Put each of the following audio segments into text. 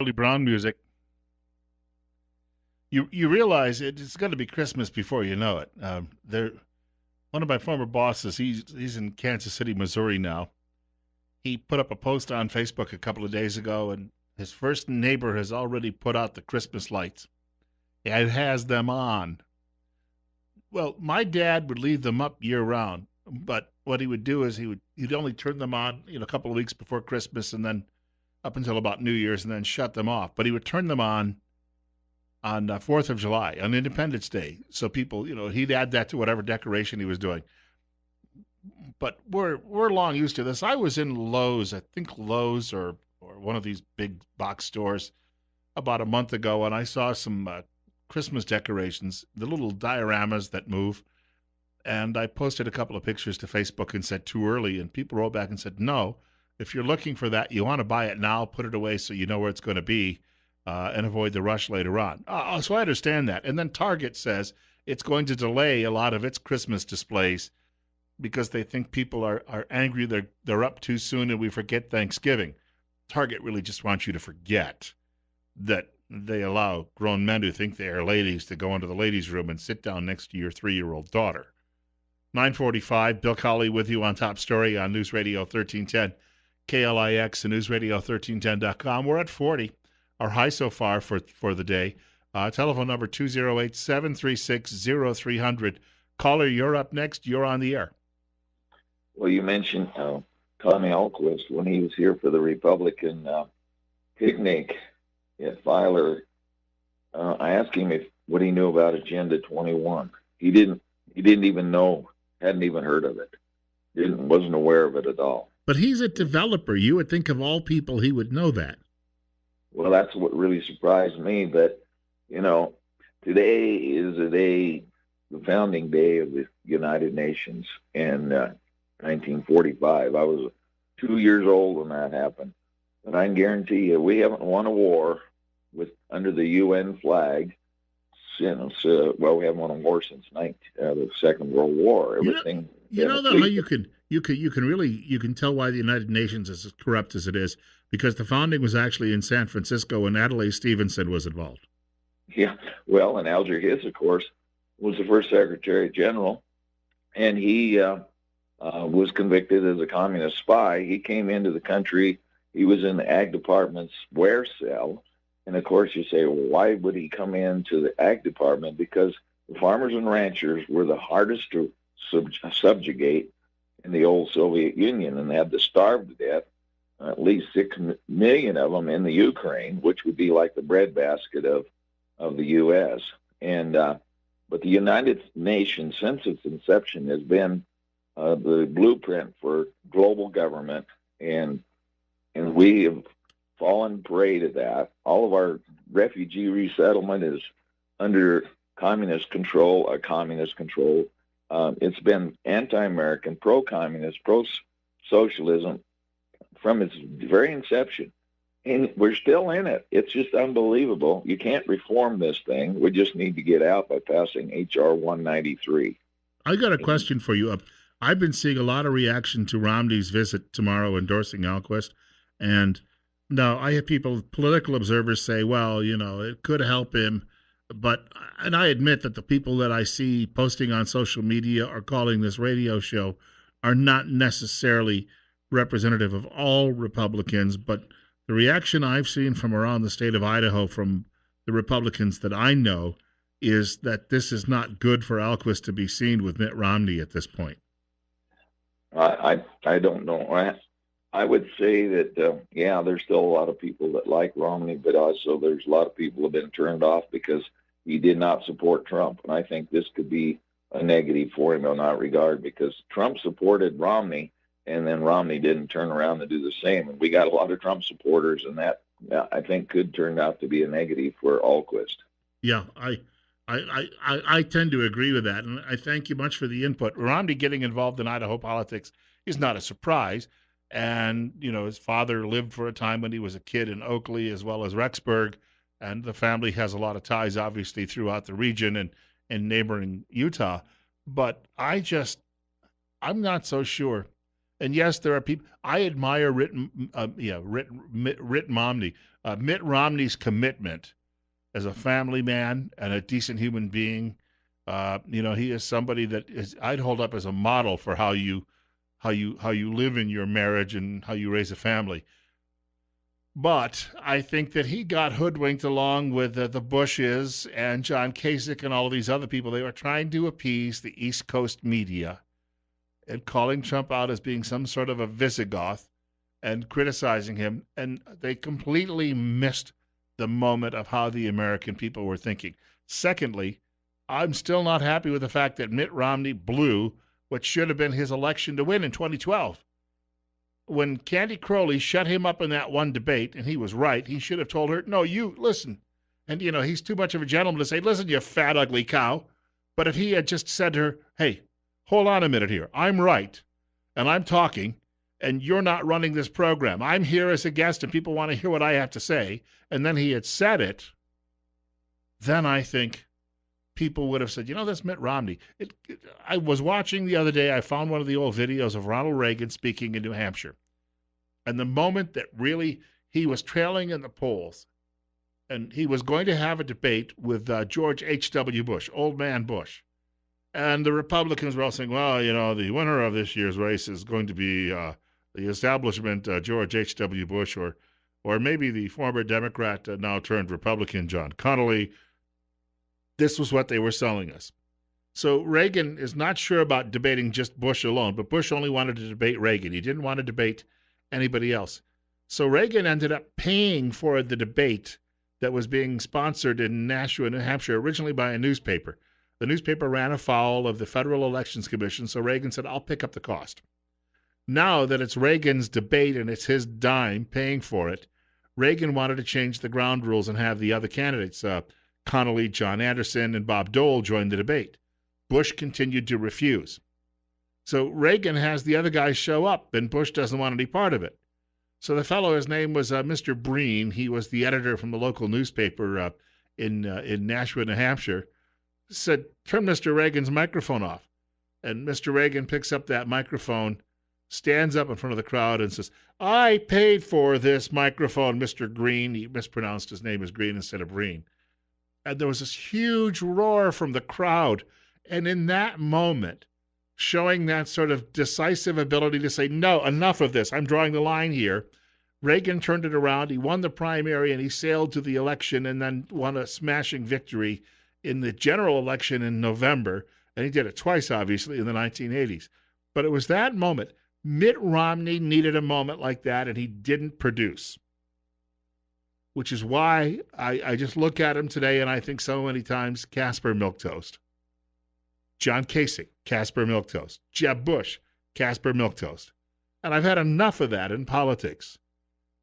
Charlie Brown music, you realize it's going to be Christmas before you know it. There, one of my former bosses, he's in Kansas City, Missouri now. He put up a post on Facebook a couple of days ago, and his first neighbor has already put out the Christmas lights. It has them on. Well, my dad would leave them up year round, but what he would do is he'd only turn them on, a couple of weeks before Christmas, and then up until about New Year's, and then shut them off. But he would turn them on 4th of July, on Independence Day. So people, he'd add that to whatever decoration he was doing. But we're long used to this. I was in Lowe's, I think Lowe's or one of these big box stores about a month ago, and I saw some Christmas decorations, the little dioramas that move. And I posted a couple of pictures to Facebook and said too early, and people wrote back and said, no, if you're looking for that, you want to buy it now, put it away so you know where it's going to be, and avoid the rush later on. So I understand that. And then Target says it's going to delay a lot of its Christmas displays because they think people are angry they're up too soon and we forget Thanksgiving. Target really just wants you to forget that they allow grown men who think they are ladies to go into the ladies' room and sit down next to your 3-year-old daughter. 9:45, Bill Colley with you on Top Story on News Radio 1310, KLIX and newsradio1310.com. We're at 40, our high so far for the day. Telephone number 208-736-0300. Caller, you're up next. You're on the air. Well, you mentioned Tommy Alquist when he was here for the Republican picnic at Filer. I asked him what he knew about Agenda 21. He didn't even know, hadn't even heard of it. Wasn't aware of it at all. But he's a developer. You would think of all people he would know that. Well, that's what really surprised me. But, today is the founding day of the United Nations in 1945. I was 2 years old when that happened. But I can guarantee you, we haven't won a war under the UN flag since we haven't won a war since the Second World War. Everything. You know how you can tell why the United Nations is as corrupt as it is, because the founding was actually in San Francisco and Adlai Stevenson was involved. Yeah, well, and Alger Hiss, of course, was the first Secretary General, and he was convicted as a communist spy. He came into the country. He was in the Ag Department's wear cell. And, of course, you say, well, why would he come into the Ag Department? Because the farmers and ranchers were the hardest to subjugate in the old Soviet Union, and they had to starve to death, at least 6 million of them in the Ukraine, which would be like the breadbasket of the U.S. But the United Nations, since its inception, has been the blueprint for global government, and we have fallen prey to that. All of our refugee resettlement is under communist control. It's been anti-American, pro-communist, pro-socialism from its very inception. And we're still in it. It's just unbelievable. You can't reform this thing. We just need to get out by passing H.R. 193. I got a question for you. I've been seeing a lot of reaction to Romney's visit tomorrow endorsing Alquist. And now I have political observers say, well, it could help him. And I admit that the people that I see posting on social media or calling this radio show are not necessarily representative of all Republicans, but the reaction I've seen from around the state of Idaho from the Republicans that I know is that this is not good for Alquist to be seen with Mitt Romney at this point. I don't know. I would say that, there's still a lot of people that like Romney, but also there's a lot of people who have been turned off because he did not support Trump. And I think this could be a negative for him in that regard, because Trump supported Romney, and then Romney didn't turn around and do the same. And we got a lot of Trump supporters, and that I think could turn out to be a negative for Alquist. Yeah, I tend to agree with that, and I thank you much for the input. Romney getting involved in Idaho politics is not a surprise. And, his father lived for a time when he was a kid in Oakley as well as Rexburg, and the family has a lot of ties, obviously, throughout the region and neighboring Utah. But I'm not so sure. And yes, there are people. I admire Mitt Romney. Mitt Romney's commitment as a family man and a decent human being. He is somebody that I'd hold up as a model for how you live in your marriage and how you raise a family. But I think that he got hoodwinked along with the Bushes and John Kasich and all of these other people. They were trying to appease the East Coast media and calling Trump out as being some sort of a Visigoth and criticizing him. And they completely missed the moment of how the American people were thinking. Secondly, I'm still not happy with the fact that Mitt Romney blew what should have been his election to win in 2012. When Candy Crowley shut him up in that one debate, and he was right, he should have told her, no, you, listen. And, he's too much of a gentleman to say, listen, you fat, ugly cow. But if he had just said to her, hey, hold on a minute here. I'm right, and I'm talking, and you're not running this program. I'm here as a guest, and people want to hear what I have to say. And then he had said it, then I think people would have said, that's Mitt Romney. I was watching the other day, I found one of the old videos of Ronald Reagan speaking in New Hampshire. And the moment that really he was trailing in the polls, and he was going to have a debate with George H.W. Bush, old man Bush. And the Republicans were all saying, well, the winner of this year's race is going to be the establishment, George H.W. Bush, or maybe the former Democrat, now turned Republican, John Connally. This was what they were selling us. So Reagan is not sure about debating just Bush alone, but Bush only wanted to debate Reagan. He didn't want to debate anybody else. So Reagan ended up paying for the debate that was being sponsored in Nashua, New Hampshire, originally by a newspaper. The newspaper ran afoul of the Federal Elections Commission, so Reagan said, I'll pick up the cost. Now that it's Reagan's debate and it's his dime paying for it, Reagan wanted to change the ground rules and have the other candidates, Connally, John Anderson, and Bob Dole, join the debate. Bush continued to refuse. So Reagan has the other guys show up, and Bush doesn't want any part of it. So the fellow, his name was Mr. Breen. He was the editor from the local newspaper in Nashua, New Hampshire, said, turn Mr. Reagan's microphone off. And Mr. Reagan picks up that microphone, stands up in front of the crowd and says, I paid for this microphone, Mr. Green. He mispronounced his name as Green instead of Breen. And there was this huge roar from the crowd. And in that moment, showing that sort of decisive ability to say, no, enough of this, I'm drawing the line here, Reagan turned it around. He won the primary and he sailed to the election and then won a smashing victory in the general election in November. And he did it twice, obviously, in the 1980s. But it was that moment. Mitt Romney needed a moment like that, and he didn't produce. Which is why I just look at him today and I think so many times, Casper Milquetoast. John Kasich, Casper Milquetoast. Jeb Bush, Casper Milquetoast. And I've had enough of that in politics.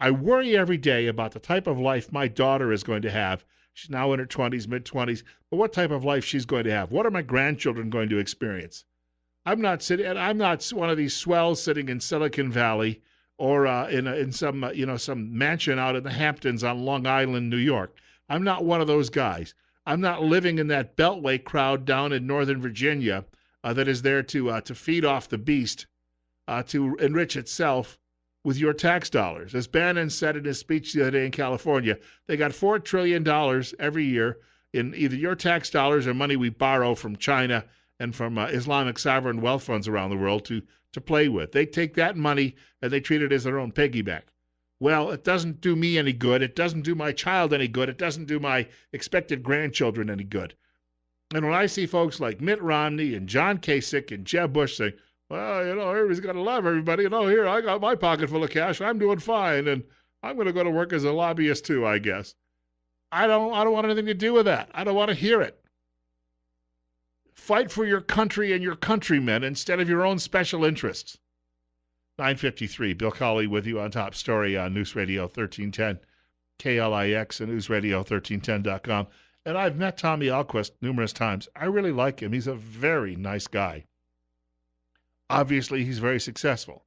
I worry every day about the type of life my daughter is going to have. She's now in her 20s, mid-20s. But what type of life she's going to have? What are my grandchildren going to experience? I'm not one of these swells sitting in Silicon Valley or in some mansion out in the Hamptons on Long Island, New York. I'm not one of those guys. I'm not living in that Beltway crowd down in Northern Virginia that is there to feed off the beast, to enrich itself with your tax dollars. As Bannon said in his speech the other day in California, they got $4 trillion every year in either your tax dollars or money we borrow from China and from Islamic sovereign wealth funds around the world to play with. They take that money and they treat it as their own piggyback. Well, it doesn't do me any good. It doesn't do my child any good. It doesn't do my expected grandchildren any good. And when I see folks like Mitt Romney and John Kasich and Jeb Bush saying, well, everybody's got to love everybody. Here, I got my pocket full of cash. I'm doing fine, and I'm going to go to work as a lobbyist too, I guess. I don't want anything to do with that. I don't want to hear it. Fight for your country and your countrymen instead of your own special interests. 9:53, Bill Colley with you on Top Story on News Radio 1310, KLIX, and newsradio1310.com. And I've met Tommy Alquist numerous times. I really like him. He's a very nice guy. Obviously, he's very successful.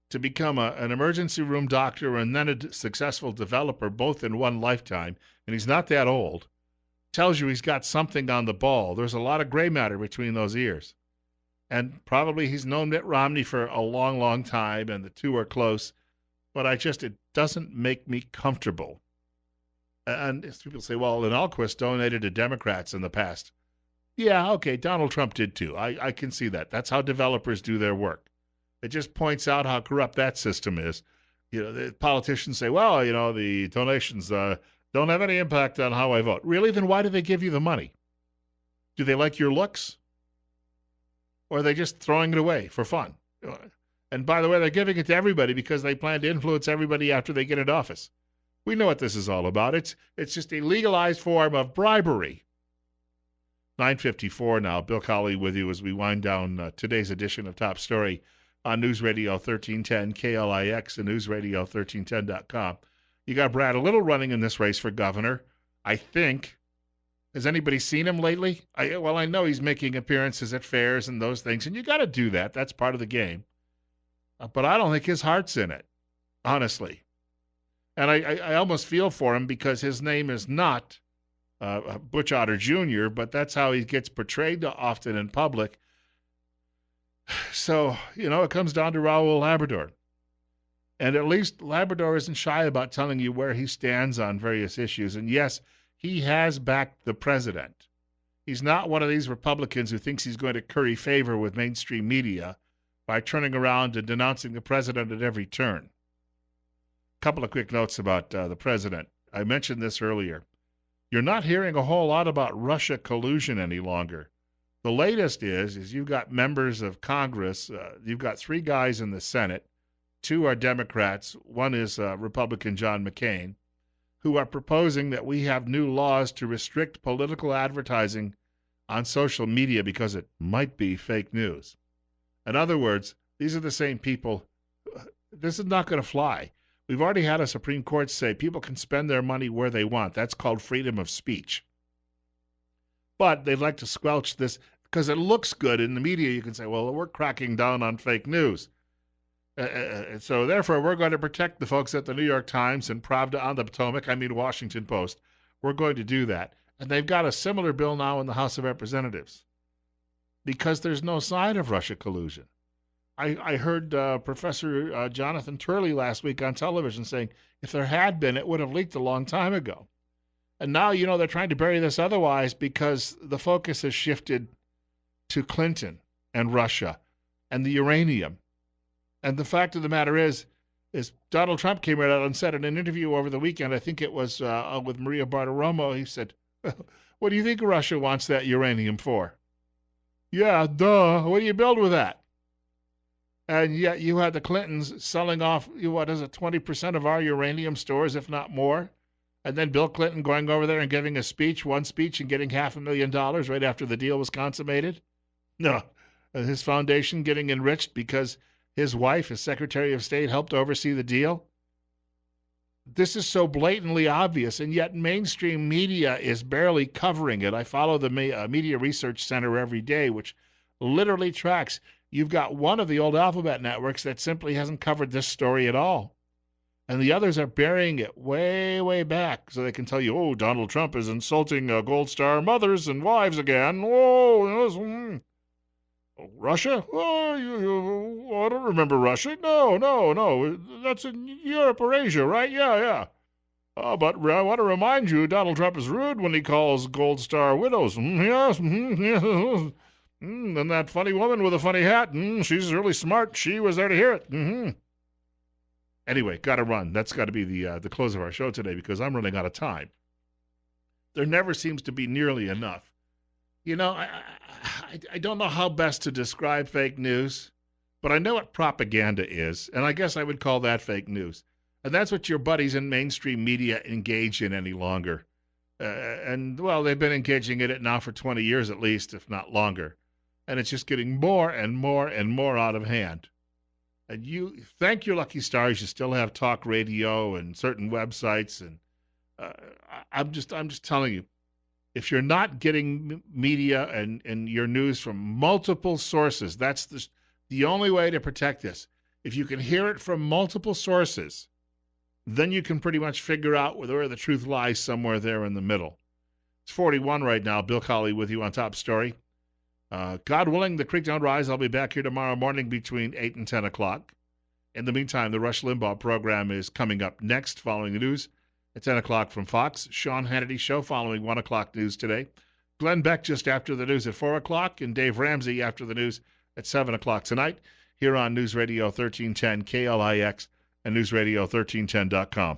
To become an emergency room doctor and then a successful developer, both in one lifetime, and he's not that old, tells you he's got something on the ball. There's a lot of gray matter between those ears. And probably he's known Mitt Romney for a long, long time, and the two are close. But it doesn't make me comfortable. And as people say, well, and Alquist donated to Democrats in the past. Yeah, okay, Donald Trump did too. I can see that. That's how developers do their work. It just points out how corrupt that system is. The politicians say, well, the donations don't have any impact on how I vote. Really? Then why do they give you the money? Do they like your looks? Or are they just throwing it away for fun? And by the way, they're giving it to everybody because they plan to influence everybody after they get into office. We know what this is all about. It's just a legalized form of bribery. 9:54 now. Bill Colley with you as we wind down today's edition of Top Story on News Radio 1310 KLIX and newsradio1310.com. You got Brad Little running in this race for governor, I think. Has anybody seen him lately? I know he's making appearances at fairs and those things, and you got to do that. That's part of the game. But I don't think his heart's in it, honestly. And I almost feel for him because his name is not Butch Otter Jr., but that's how he gets portrayed often in public. So, it comes down to Raul Labrador. And at least Labrador isn't shy about telling you where he stands on various issues. And yes, he has backed the president. He's not one of these Republicans who thinks he's going to curry favor with mainstream media by turning around and denouncing the president at every turn. A couple of quick notes about the president. I mentioned this earlier. You're not hearing a whole lot about Russia collusion any longer. The latest is you've got members of Congress. You've got 3 guys in the Senate. 2 are Democrats. 1 is Republican John McCain, who are proposing that we have new laws to restrict political advertising on social media because it might be fake news. In other words, these are the same people. This is not going to fly. We've already had a Supreme Court say people can spend their money where they want. That's called freedom of speech. But they'd like to squelch this because it looks good in the media. You can say, well, we're cracking down on fake news. So therefore, we're going to protect the folks at the New York Times and Pravda on the Potomac, Washington Post. We're going to do that. And they've got a similar bill now in the House of Representatives because there's no sign of Russia collusion. I heard Professor Jonathan Turley last week on television saying if there had been, it would have leaked a long time ago. And now, they're trying to bury this otherwise because the focus has shifted to Clinton and Russia and the uranium. And the fact of the matter is Donald Trump came right out and said in an interview over the weekend, I think it was with Maria Bartiromo, he said, what do you think Russia wants that uranium for? Yeah, duh. What do you build with that? And yet you had the Clintons selling off, 20% of our uranium stores, if not more. And then Bill Clinton going over there and giving one speech and getting $500,000 right after the deal was consummated. No, his foundation getting enriched because his wife, as Secretary of State, helped oversee the deal. This is so blatantly obvious, and yet mainstream media is barely covering it. I follow the Media Research Center every day, which literally tracks. You've got one of the old alphabet networks that simply hasn't covered this story at all. And the others are burying it way, way back so they can tell you, Donald Trump is insulting Gold Star mothers and wives again. Russia? I don't remember Russia. No. That's in Europe or Asia, right? Yeah. But I want to remind you, Donald Trump is rude when he calls Gold Star widows. Yes. And that funny woman with a funny hat. She's really smart. She was there to hear it. Anyway, got to run. That's got to be the close of our show today because I'm running out of time. There never seems to be nearly enough. I don't know how best to describe fake news, but I know what propaganda is, and I guess I would call that fake news. And that's what your buddies in mainstream media engage in any longer. They've been engaging in it now for 20 years at least, if not longer. And it's just getting more and more and more out of hand. And you thank your lucky stars you still have talk radio and certain websites. And I'm just telling you, if you're not getting media and your news from multiple sources, that's the only way to protect this. If you can hear it from multiple sources, then you can pretty much figure out where the truth lies somewhere there in the middle. It's 41 right now. Bill Colley with you on Top Story. God willing, the creek don't rise. I'll be back here tomorrow morning between 8 and 10 o'clock. In the meantime, the Rush Limbaugh program is coming up next following the news at 10 o'clock from Fox. Sean Hannity Show following 1 o'clock news today. Glenn Beck just after the news at 4 o'clock, and Dave Ramsey after the news at 7 o'clock tonight here on News Radio 1310 KLIX and NewsRadio1310.com.